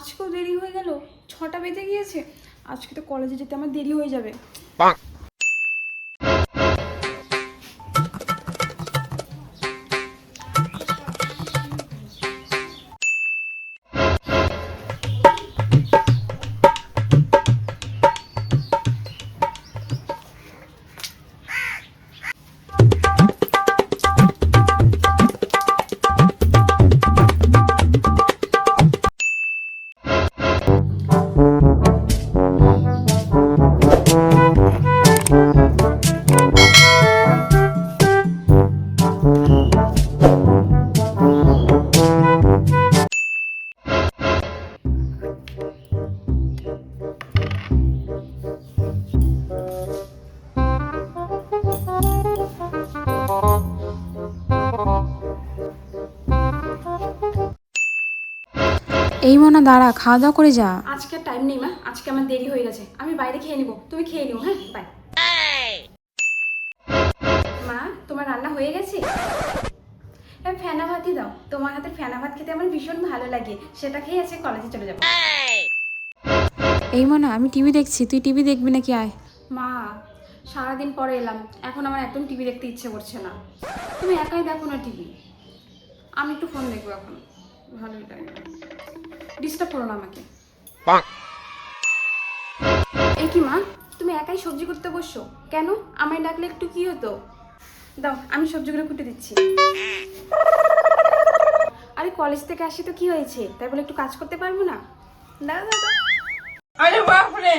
আজকেও দেরি হয়ে গেল, 6টা বেজে গিয়েছে। আজকে তো কলেজে যেতে আমার দেরি হয়ে যাবে। এই মনা দাঁড়া, খাওয়া দাওয়া করে যা। আজকে টাইম নেই মা, আজকে আমার দেরি হয়ে গেছে। আমি বাইরে খেয়ে নিব, তুমি খেয়ে নিও। হ্যাঁ, বাই। মা, তোমার রান্না হয়ে গেছে? হ্যাঁ, ফেনা ভাতই দাও। তোমার হাতের ফেনা ভাত খেতে আমার ভীষণ ভালো লাগে। সেটা খেয়ে আজকে কলেজে চলে যাবো। এই মনা, আমি টিভি দেখছি, তুই টিভি দেখবি নাকি? আয়। মা, সারাদিন পরে এলাম, এখন আমার একদম টিভি দেখতে ইচ্ছে করছে না। তুমি একাই দেখো না টিভি, আমি একটু ফোন দেখবো এখন। ভালোই লাগে, ডিস্টার্ব করো না আমাকে। এই কি মা, তুমি একাই সবজি করতে বসছো কেন? আমায় ডাকলে একটু কি হতো? দাও, আমি সবজিগুলো কুটে দিচ্ছি। আরে কলেজ থেকে আসি তো কি হয়েছে, তাই বলে একটু কাজ করতে পারবো না? দাও দাও দাও। আরে বাপরে।